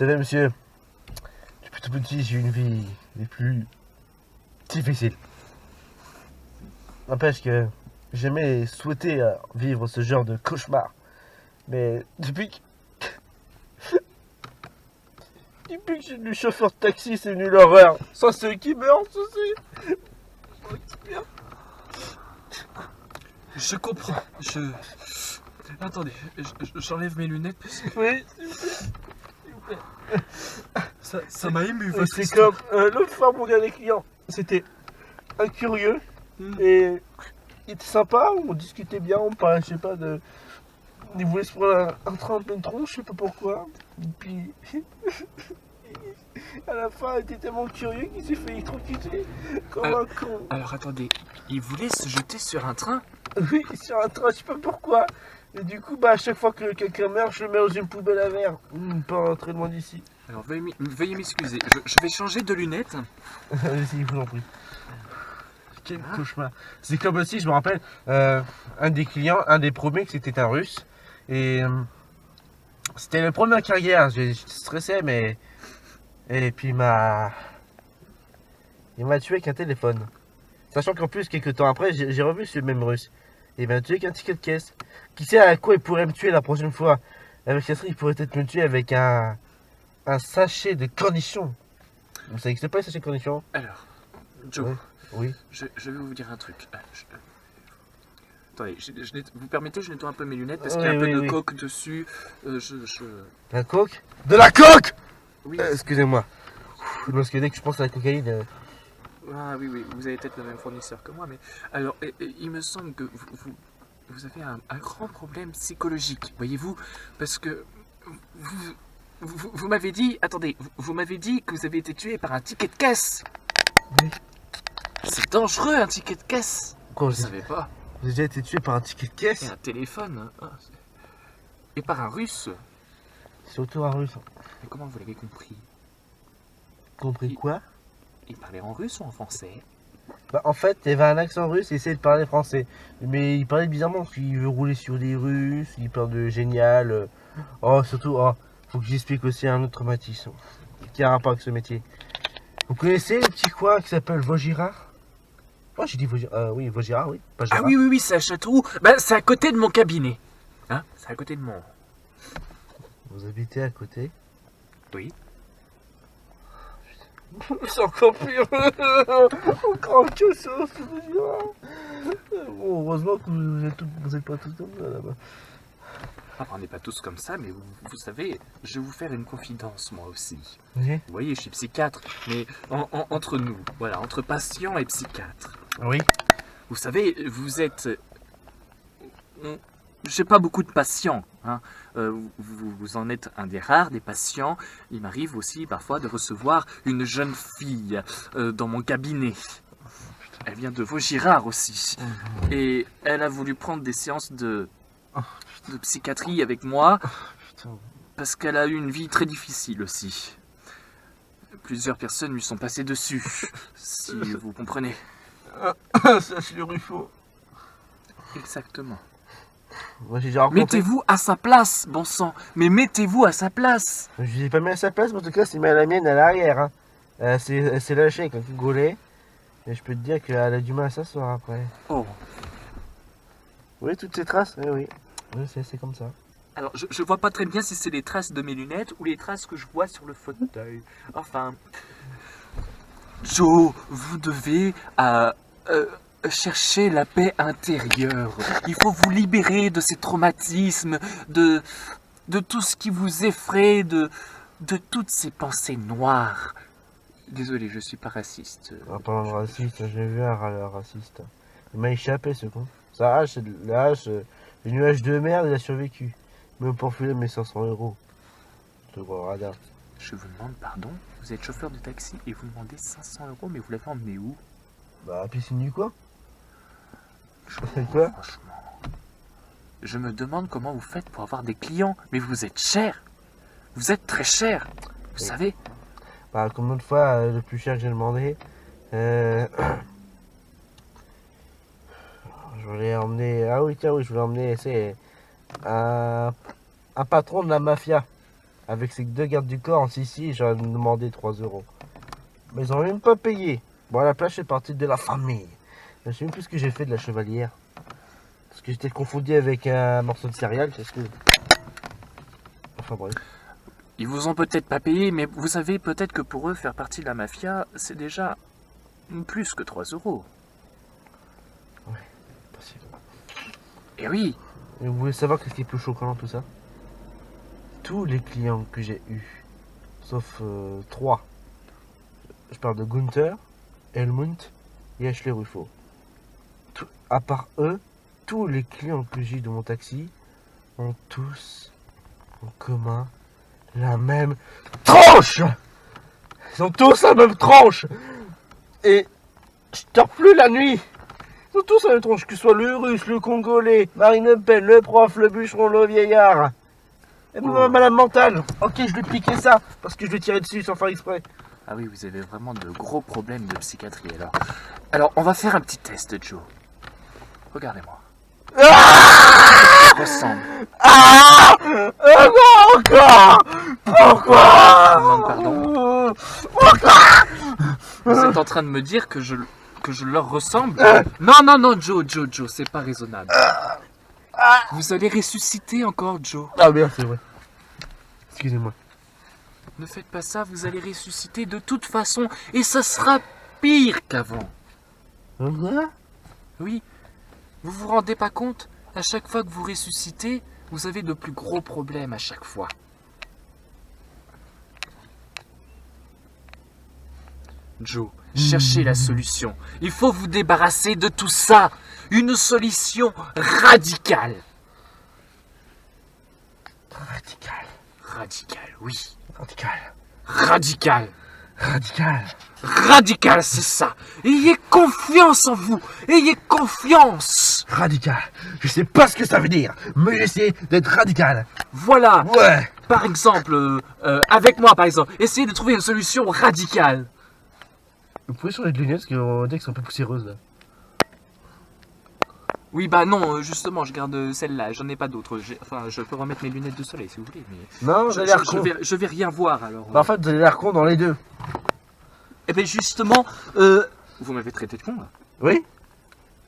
savez, monsieur, depuis tout petit, j'ai eu une vie des plus difficiles. N'empêche que j'ai jamais souhaité vivre ce genre de cauchemar. Mais depuis que j'ai devenu chauffeur de taxi, c'est venu l'horreur. Ça, c'est eux qui meurent, ça, c'est... Je comprends. Attendez, j'enlève mes lunettes parce que Oui, ça m'a ému. votre c'est histoire. comme l'autre fois, mon dernier client, c'était un curieux. Hmm. Et il était sympa, on discutait bien, on parlait, je sais pas, de... Il voulait se prendre un train en pleine tronche, je sais pas pourquoi. Et puis... à la fin, il était tellement curieux qu'il s'est fait électrocuter comme un con. Alors attendez, il voulait se jeter sur un train? Oui, sur un train, je sais pas pourquoi. Et du coup, à chaque fois que quelqu'un meurt, je le mets dans une poubelle à verre. Pas très loin d'ici. Alors veuillez m'excuser, je vais changer de lunettes. Allez-y, je vous en prie. Quel cauchemar. C'est comme aussi, je me rappelle, un des clients, un des premiers, que c'était un russe. Et c'était le premier en carrière. J'étais stressé, mais. Et puis il m'a tué avec un téléphone. Sachant qu'en plus, quelques temps après, j'ai revu ce même russe. Il m'a tué avec un ticket de caisse. Qui sait à quoi il pourrait me tuer la prochaine fois? Avec ça, il pourrait peut-être me tuer avec un sachet de cornichons. Ça n'existe pas, les sachets de cornichons? Alors, Joe, Oui. je vais vous dire un truc. Attendez, vous permettez, je nettoie un peu mes lunettes parce qu'il y a un peu de coke dessus. La coke? De la coke! Oui. Excusez-moi. Parce que dès que je pense à la cocaïne... Ah oui, vous avez peut-être le même fournisseur que moi, mais alors, il me semble que vous avez un grand problème psychologique, voyez-vous, parce que vous m'avez dit, attendez, vous m'avez dit que vous avez été tué par un ticket de caisse. Oui. C'est dangereux, un ticket de caisse. Quoi, Je savais pas. J'ai déjà été tué par un ticket de caisse? Et un téléphone. Et par un russe. Surtout un russe. Mais comment vous l'avez compris? Compris quoi? Il parlait en russe ou en français? Bah, en fait, il avait un accent russe et essayait de parler français. Mais il parlait bizarrement parce qu'il veut rouler sur les Russes, il parle de génial. Oh, surtout, faut que j'explique aussi un autre traumatisme qui a un rapport avec ce métier. Vous connaissez le petit coin qui s'appelle Vaugirard? Oh, j'ai dit Vaugirard. Oui, Vaugirard, oui. Pas Ah Gérard. oui, c'est à Châteauroux. Ben, c'est à côté de mon cabinet. Hein? C'est à côté de mon... Vous habitez à côté? Oui. C'est encore pire. Encore que ça, c'est Vaugirard. Bon, heureusement que vous êtes pas tous comme ça là-bas. Enfin, on n'est pas tous comme ça, mais vous savez, je vais vous faire une confidence, moi aussi. Oui. Vous voyez, je suis psychiatre, mais entre nous, voilà, entre patient et psychiatre. Oui. Vous savez, vous êtes... J'ai pas beaucoup de patients, hein. Vous en êtes un des rares des patients. Il m'arrive aussi parfois de recevoir une jeune fille dans mon cabinet. Elle vient de Vaugirard aussi. Et elle a voulu prendre des séances de psychiatrie avec moi parce qu'elle a eu une vie très difficile aussi. Plusieurs personnes lui sont passées dessus, si vous comprenez. Ça, c'est le Ruffo. Exactement. Moi, j'ai déjà rencontré. Mettez-vous à sa place, bon sang. Mais mettez-vous à sa place. Je l'ai pas mis à sa place, mais en tout cas, c'est mis à la mienne à l'arrière. Hein. Elle s'est lâchée avec un coup de gaulet. Et je peux te dire qu'elle a du mal à s'asseoir après. Oh. Oui, toutes ces traces, oui. Oui, c'est comme ça. Alors, je vois pas très bien si c'est les traces de mes lunettes ou les traces que je vois sur le fauteuil. Enfin... Joe, vous devez chercher la paix intérieure. Il faut vous libérer de ces traumatismes, de tout ce qui vous effraie, de toutes ces pensées noires. Désolé, je suis pas raciste. En parlant de raciste, j'ai vu un râleur raciste. Il m'a échappé ce con. Sa hache, le nuage de merde, il a survécu. Même pour filer mes 500 €. Ce gros radar. Je vous demande pardon, vous êtes chauffeur de taxi et vous demandez 500 €, mais vous l'avez emmené où? Bah, piscine du coin. Quoi? Franchement, je me demande comment vous faites pour avoir des clients, mais vous êtes cher. Vous êtes très cher, vous savez. Bah, combien de fois le plus cher que j'ai demandé je voulais emmener... Ah oui, tiens, oui, je voulais emmener, c'est un patron de la mafia. Avec ces 2 gardes du corps en Sicile, j'aurais demandé 3 euros. Mais ils ont même pas payé. Bon, à la place, je suis parti de la famille. Je sais même plus ce que j'ai fait de la chevalière. Parce que j'étais confondu avec un morceau de céréales, c'est ce que... Enfin bref. Ils vous ont peut-être pas payé, mais vous savez peut-être que pour eux, faire partie de la mafia, c'est déjà plus que 3 euros. Possible. Et oui, Et vous voulez savoir qu'est-ce qui est plus choquant dans tout ça? Tous les clients que j'ai eus, sauf 3. Je parle de Gunther, Helmut et Ashley Ruffo. À part eux, tous les clients que j'ai eu de mon taxi ont tous en commun la même tranche. Ils ont tous la même tranche. Et je dors plus la nuit. Ils ont tous la même tranche, que ce soit le russe, le congolais, Marine Le Pen, le prof, le bûcheron, le vieillard. Et même madame mentale. Ok, je lui piquais ça parce que je lui tirais dessus sans faire exprès. ah oui, vous avez vraiment de gros problèmes de psychiatrie alors. Alors, on va faire un petit test, Joe. Regardez-moi. Ressemble. Ah non, encore. Pourquoi? Demande pardon. Vous êtes en train de me dire que je leur ressemble? Non, Joe, c'est pas raisonnable. Vous allez ressusciter encore, Joe. Ah merde, c'est vrai. Excusez-moi. Ne faites pas ça, vous allez ressusciter de toute façon, et ça sera pire qu'avant. Quoi? Oui, vous vous rendez pas compte? À chaque fois que vous ressuscitez, vous avez de plus gros problèmes à chaque fois. Joe, cherchez la solution. Il faut vous débarrasser de tout ça. Une solution radicale. Radical. Radicale, oui. Radical. Radicale. Radical. Radical, c'est ça. Ayez confiance en vous. Ayez confiance. Radical. Je sais pas ce que ça veut dire, mais j'essaie d'être radical. Voilà. Ouais. Par exemple, avec moi, par exemple, essayez de trouver une solution radicale. Vous pouvez changer de lunettes parce qu'on dit qu'elles sont un peu poussiéreuses là. Oui, bah non, justement, je garde celle-là. J'en ai pas d'autres. Enfin, je peux remettre mes lunettes de soleil si vous voulez. Mais Non, vous avez l'air con. je vais rien voir alors. Bah, en fait, vous avez l'air con dans les deux. Eh bien, justement, vous m'avez traité de con là. Oui.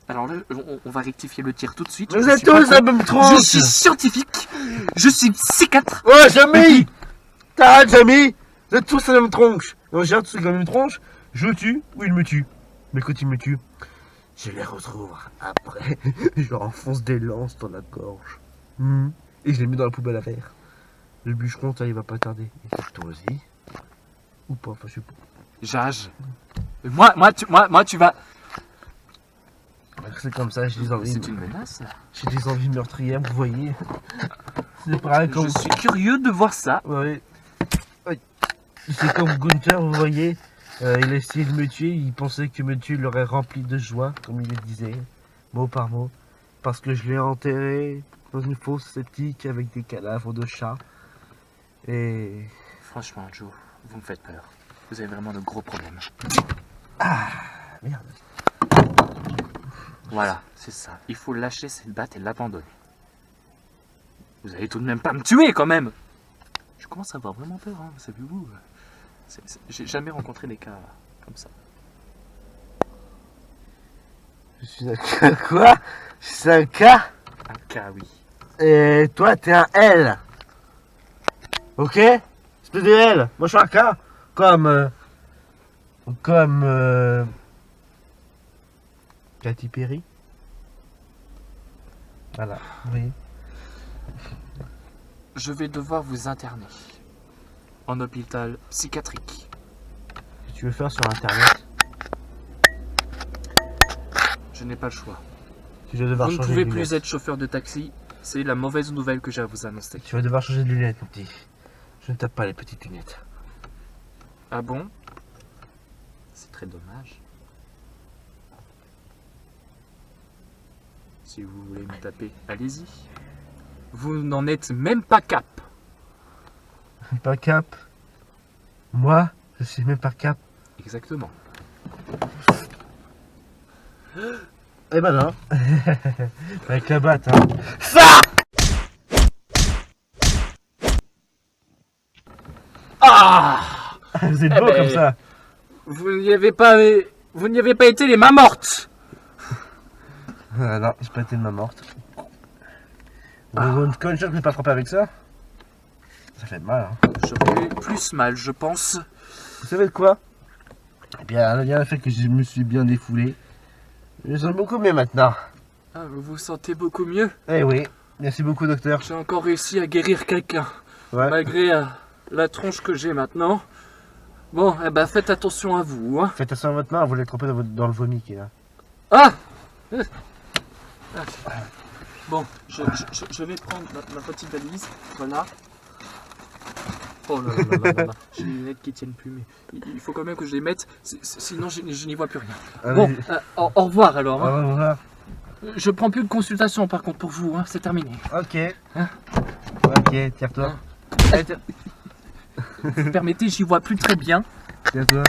Alors là, on va rectifier le tir tout de suite. Vous Je êtes suis pas tous con. la même tranche. Je suis scientifique. Je suis psychiatre. Ouais, Jamy. T'arrêtes, Jamy. Vous êtes tous la même tronche. Et on gère tous la même tronche. Je le tue ou il me tue. Mais quand il me tue, je les retrouve après. Je leur enfonce des lances dans la gorge. Et je les mets dans la poubelle à verre. Le bûcheron, ça, il va pas tarder. Et toi aussi. Ou pas, enfin, je sais pas. Jage. Moi, tu vas. C'est comme ça, j'ai des envies. C'est une menace là. J'ai des envies meurtrières, vous voyez. C'est pareil comme. Je suis curieux de voir ça. Ouais. Oui. C'est comme Gunther, vous voyez. Il a essayé de me tuer, il pensait que me tuer l'aurait rempli de joie, comme il le disait, mot par mot. Parce que je l'ai enterré dans une fosse septique avec des cadavres de chats. Et. Franchement, Joe, vous me faites peur. Vous avez vraiment de gros problèmes. Ah merde. Voilà, c'est ça. Il faut lâcher cette batte et l'abandonner. Vous allez tout de même pas me tuer quand même. Je commence à avoir vraiment peur, hein, savez-vous. J'ai jamais rencontré des cas comme ça. Je suis un cas quoi? Je suis un cas? Un cas, oui. Et toi, t'es un L. Ok? Espèce de L. Moi, je suis un K. Comme. Katy Perry. Voilà. Oui. Je vais devoir vous interner en hôpital psychiatrique. Qu'est-ce que tu veux faire sur internet? Je n'ai pas le choix. Tu vas devoir Vous ne changer pouvez de plus lunettes. être chauffeur de taxi. C'est la mauvaise nouvelle que j'ai à vous annoncer. Tu vas devoir changer de lunettes, mon petit. Je ne tape pas les petites lunettes. Ah bon? C'est très dommage. Si vous voulez me taper, allez-y. Vous n'en êtes même pas cap. Pas cap. Moi, je suis même pas cap. Exactement. Eh ben non. Avec la batte, hein. Ça! Ah! Vous êtes Eh beau ben, comme ça. Vous n'y avez pas été les mains mortes. Non, j'ai pas été de main morte. Quand une chose que je pas frappé avec ça, ça fait mal. Hein. J'aurais eu plus mal, je pense. Vous savez de quoi? Eh bien, il y a le fait que je me suis bien défoulé. Je sens beaucoup mieux maintenant. Ah, vous vous sentez beaucoup mieux. Eh oui, merci beaucoup docteur. J'ai encore réussi à guérir quelqu'un, Ouais. malgré la tronche que j'ai maintenant. Bon, eh ben faites attention à vous. Hein. Faites attention à votre main, vous l'avez trempé dans le vomi qui est là. Ah! Bon, je vais prendre ma petite valise. Voilà. Oh là là là là là. J'ai les lunettes qui tiennent plus, mais il faut quand même que je les mette, sinon je n'y vois plus rien. Allez. Bon, au revoir alors. Au Hein. revoir. Je prends plus de consultation par contre pour vous, hein. C'est terminé. Ok. Hein? Ok, tire-toi. Vous permettez, j'y vois plus très bien. Tire-toi.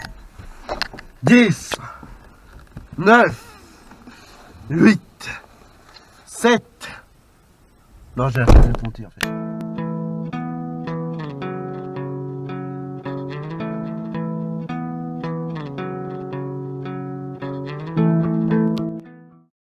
10 9 8 7 Non, j'ai la flemme de compter en fait.